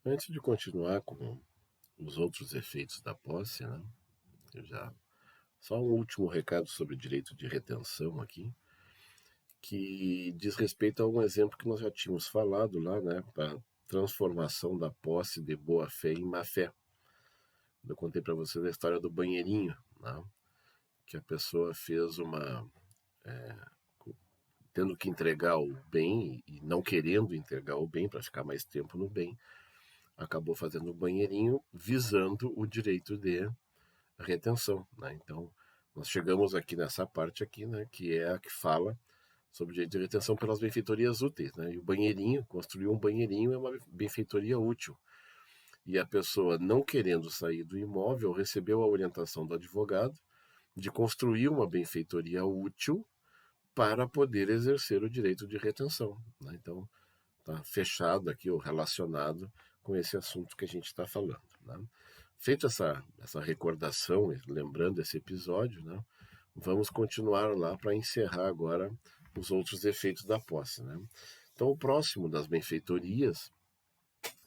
Antes de continuar com os outros efeitos da posse, né? Eu já Só um último recado sobre direito de retenção aqui, que diz respeito a um exemplo que nós já tínhamos falado lá, né? Para transformação da posse de boa fé em má fé. Eu contei para vocês a história do banheirinho, né? Que a pessoa fez tendo que entregar o bem e não querendo entregar o bem para ficar mais tempo no bem, acabou fazendo o banheirinho visando o direito de retenção, né? Então, nós chegamos aqui nessa parte aqui, né, que é a que fala sobre o direito de retenção pelas benfeitorias úteis, né? E o banheirinho, construir um banheirinho é uma benfeitoria útil. E a pessoa, não querendo sair do imóvel, recebeu a orientação do advogado de construir uma benfeitoria útil para poder exercer o direito de retenção, né? Então, está fechado aqui ou relacionado com esse assunto que a gente está falando, né? Feito essa recordação, lembrando esse episódio, né? Vamos continuar lá para encerrar agora os outros efeitos da posse, né? Então, o próximo das benfeitorias,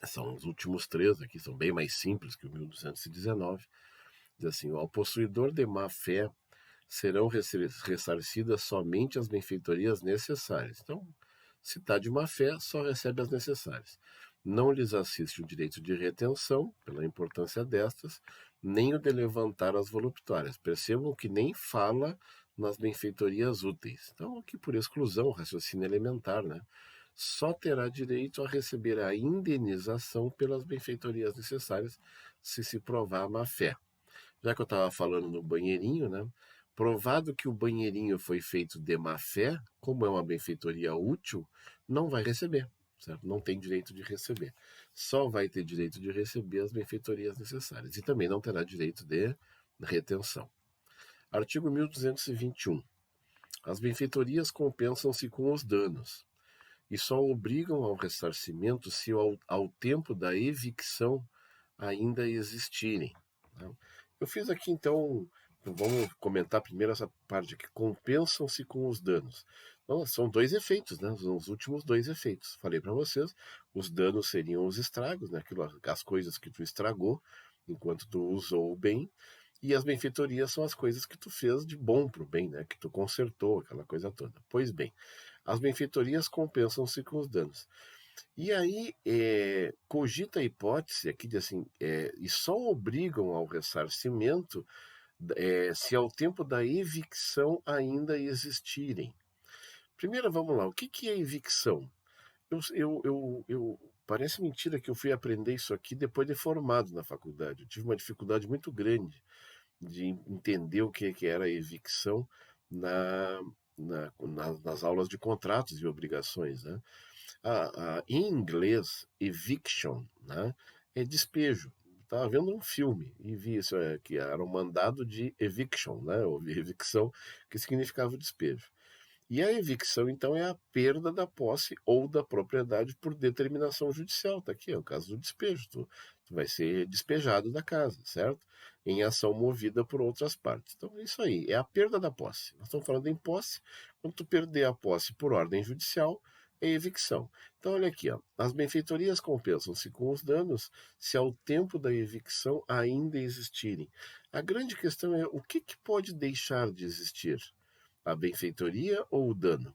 são os últimos três aqui, são bem mais simples que o 1219, diz assim: ao possuidor de má fé serão ressarcidas somente as benfeitorias necessárias. Então, se está de má fé, só recebe as necessárias. Não lhes assiste o direito de retenção, pela importância destas, nem o de levantar as voluptuárias. Percebam que nem fala nas benfeitorias úteis. Então, aqui por exclusão, raciocínio elementar, né? Só terá direito a receber a indenização pelas benfeitorias necessárias se provar a má fé. Já que eu estava falando no banheirinho, né? Provado que o banheirinho foi feito de má fé, como é uma benfeitoria útil, não vai receber, certo? Não tem direito de receber. Só vai ter direito de receber as benfeitorias necessárias. E também não terá direito de retenção. Artigo 1221. As benfeitorias compensam-se com os danos e só obrigam ao ressarcimento se ao tempo da evicção ainda existirem. Eu fiz aqui, então, vamos comentar primeiro essa parte que compensam-se com os danos. Então, são dois efeitos, né? Os últimos dois efeitos. Falei para vocês, os danos seriam os estragos, né? As coisas que tu estragou enquanto tu usou o bem, e as benfeitorias são as coisas que tu fez de bom para o bem, né? Que tu consertou, aquela coisa toda. Pois bem, as benfeitorias compensam-se com os danos. E aí, cogita a hipótese aqui de assim, e só obrigam ao ressarcimento se ao tempo da evicção ainda existirem. Primeiro, vamos lá, o que é evicção? Parece mentira que eu fui aprender isso aqui depois de formado na faculdade. Eu tive uma dificuldade muito grande de entender o que era evicção nas aulas de contratos e obrigações, né? Em inglês, eviction, né, é despejo. Estava vendo um filme e vi isso, que era um mandado de eviction, né, ou evicção, que significava o despejo. E a evicção, então, é a perda da posse ou da propriedade por determinação judicial. Está aqui, é o caso do despejo. Tu vai ser despejado da casa, certo? Em ação movida por outras partes. Então, é isso aí, é a perda da posse. Nós estamos falando em posse. Quando tu perder a posse por ordem judicial, é evicção. Então, olha aqui, ó, as benfeitorias compensam-se com os danos se ao tempo da evicção ainda existirem. A grande questão é o que pode deixar de existir? A benfeitoria ou o dano?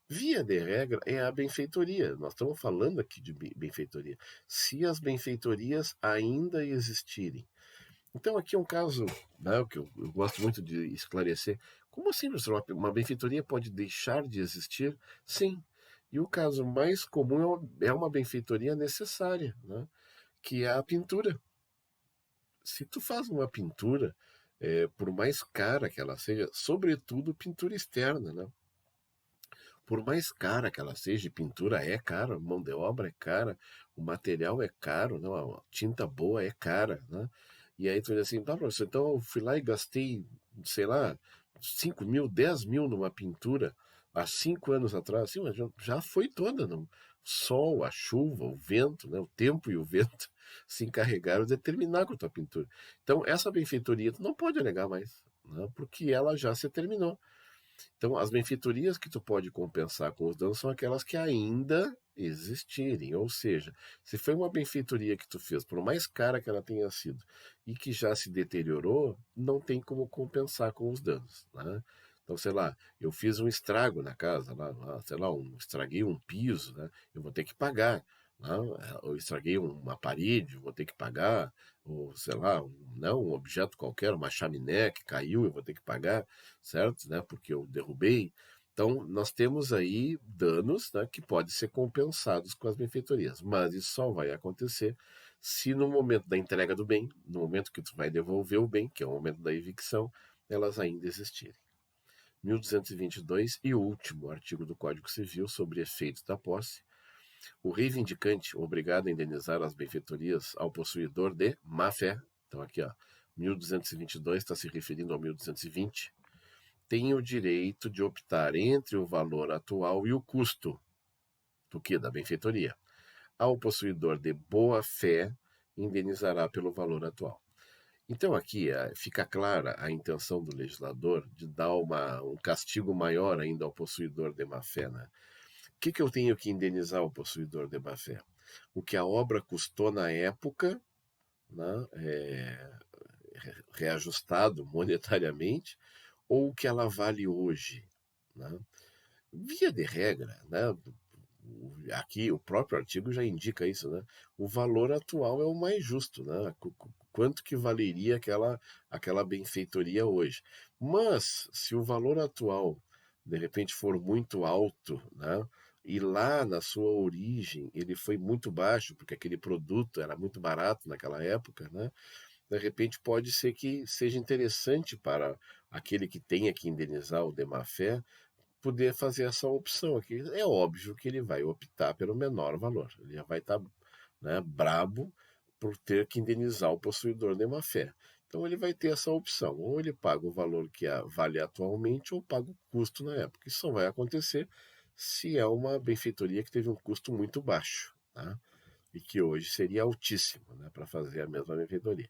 Via de regra, é a benfeitoria. Nós estamos falando aqui de benfeitoria. Se as benfeitorias ainda existirem. Então, aqui é um caso, né, que eu gosto muito de esclarecer. Como assim, professor? Uma benfeitoria pode deixar de existir? Sim. E o caso mais comum é uma benfeitoria necessária, né, que é a pintura. Se tu faz uma pintura, por mais cara que ela seja, sobretudo pintura externa, né? Por mais cara que ela seja, pintura é cara, mão de obra é cara, o material é caro, né? A tinta boa é cara, né? E aí tu diz assim, tá, professor, então eu fui lá e gastei, sei lá, 5 mil, 10 mil numa pintura há 5 anos atrás. Sim, mas já foi toda, não? O sol, a chuva, o vento, né? O tempo e o vento se encarregaram de terminar com a tua pintura. Então, essa benfeitoria tu não pode alegar mais, né? Porque ela já se terminou. Então, as benfeitorias que tu pode compensar com os danos são aquelas que ainda existirem. Ou seja, se foi uma benfeitoria que tu fez, por mais cara que ela tenha sido, e que já se deteriorou, não tem como compensar com os danos, né? Então, sei lá, eu fiz um estrago na casa, sei lá, estraguei um piso, né? Eu vou ter que pagar. Né? Eu estraguei uma parede, eu vou ter que pagar. Ou, sei lá, não, um objeto qualquer, uma chaminé que caiu, eu vou ter que pagar, certo? Né? Porque eu derrubei. Então, nós temos aí danos, né, que podem ser compensados com as benfeitorias, mas isso só vai acontecer se no momento da entrega do bem, no momento que tu vai devolver o bem, que é o momento da evicção, elas ainda existirem. 1222 e último artigo do Código Civil sobre efeitos da posse. O reivindicante, obrigado a indenizar as benfeitorias ao possuidor de má-fé, então aqui, ó, 1222 está se referindo ao 1220, tem o direito de optar entre o valor atual e o custo do que? Da benfeitoria. Ao possuidor de boa-fé, indenizará pelo valor atual. Então aqui fica clara a intenção do legislador de dar um castigo maior ainda ao possuidor de má-fé. Né? O que eu tenho que indenizar o possuidor de má-fé? O que a obra custou na época, né, reajustado monetariamente, ou o que ela vale hoje. Né? Via de regra, né, aqui o próprio artigo já indica isso, né? O valor atual é o mais justo, né? Quanto que valeria aquela benfeitoria hoje? Mas se o valor atual de repente for muito alto, né? E lá na sua origem ele foi muito baixo porque aquele produto era muito barato naquela época, né? De repente pode ser que seja interessante para aquele que tenha que indenizar o de má-fé poder fazer essa opção aqui. É óbvio que ele vai optar pelo menor valor. Ele já vai estar, né, brabo por ter que indenizar o possuidor de má-fé. Então ele vai ter essa opção. Ou ele paga o valor que vale atualmente ou paga o custo na época. Isso só vai acontecer se é uma benfeitoria que teve um custo muito baixo, né? E que hoje seria altíssimo, né, para fazer a mesma benfeitoria.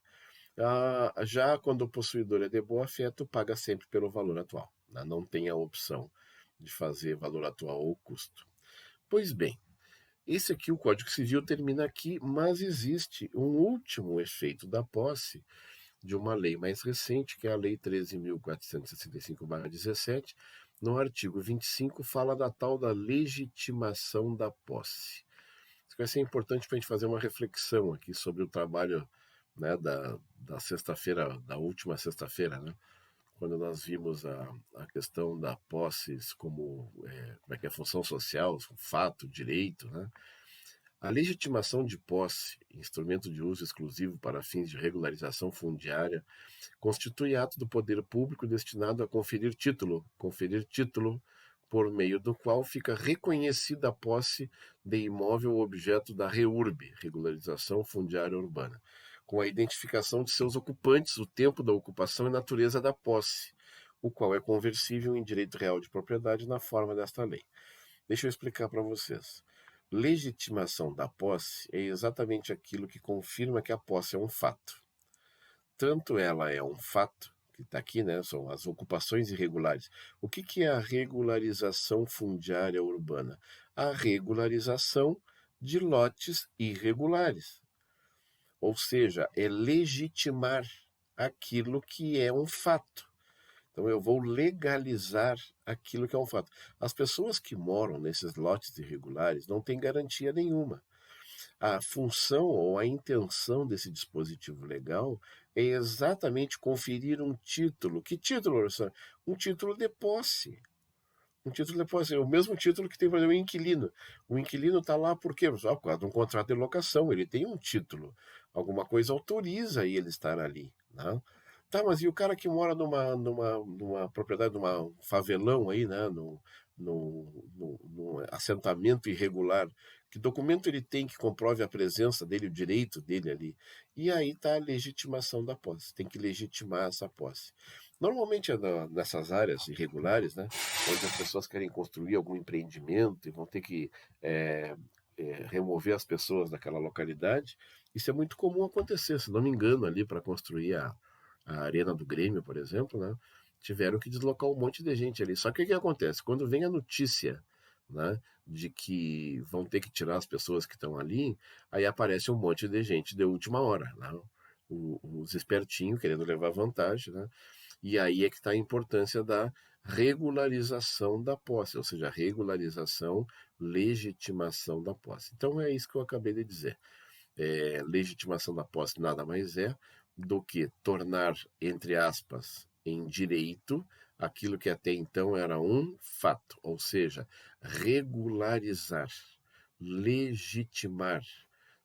Já quando o possuidor é de boa-fé, tu paga sempre pelo valor atual. Né? Não tem a opção de fazer valor atual ou custo. Pois bem, esse aqui, o Código Civil, termina aqui, mas existe um último efeito da posse de uma lei mais recente, que é a Lei 13.465/17. No artigo 25, fala da tal da legitimação da posse. Isso vai ser importante para a gente fazer uma reflexão aqui sobre o trabalho, né, da sexta-feira, da última sexta-feira, né? Quando nós vimos a questão da posse como, como é que é, função social, fato, direito, né? A legitimação de posse, instrumento de uso exclusivo para fins de regularização fundiária, constitui ato do poder público destinado a conferir título por meio do qual fica reconhecida a posse de imóvel ou objeto da REURB, Regularização Fundiária Urbana, com a identificação de seus ocupantes, o tempo da ocupação e natureza da posse, o qual é conversível em direito real de propriedade na forma desta lei. Deixa eu explicar para vocês. Legitimação da posse é exatamente aquilo que confirma que a posse é um fato. Tanto ela é um fato, que está aqui, né, são as ocupações irregulares. O que é a regularização fundiária urbana? A regularização de lotes irregulares. Ou seja, é legitimar aquilo que é um fato. Então eu vou legalizar aquilo que é um fato. As pessoas que moram nesses lotes irregulares não têm garantia nenhuma. A função ou a intenção desse dispositivo legal é exatamente conferir um título. Que título, Orson? Um título de posse. Um título de posse, é o mesmo título que tem, por exemplo, o inquilino. O inquilino está lá por quê? Por causa de um contrato de locação, ele tem um título. Alguma coisa autoriza ele estar ali. Né? Tá, mas e o cara que mora numa propriedade, numa favelão aí, né? Num assentamento irregular? Que documento ele tem que comprove a presença dele, o direito dele ali? E aí está a legitimação da posse. Tem que legitimar essa posse. Normalmente é nessas áreas irregulares, né? Onde as pessoas querem construir algum empreendimento e vão ter que remover as pessoas daquela localidade. Isso é muito comum acontecer, se não me engano, ali para construir a Arena do Grêmio, por exemplo, né? Tiveram que deslocar um monte de gente ali. Só que o que acontece? Quando vem a notícia né, de que vão ter que tirar as pessoas que estão ali, aí aparece um monte de gente de última hora, né? Os espertinhos querendo levar vantagem, né? E aí é que está a importância da regularização da posse, ou seja, regularização, legitimação da posse. Então é isso que eu acabei de dizer. Legitimação da posse nada mais é do que tornar, entre aspas, em direito aquilo que até então era um fato, ou seja, regularizar, legitimar,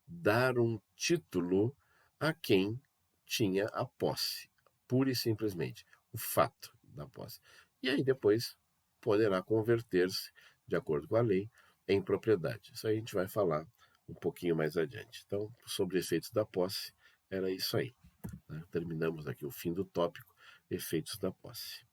dar um título a quem tinha a posse, pura e simplesmente, o fato da posse. E aí depois poderá converter-se, de acordo com a lei, em propriedade. Isso aí a gente vai falar um pouquinho mais adiante. Então, sobre efeitos da posse, era isso aí, né? Terminamos aqui o fim do tópico, efeitos da posse.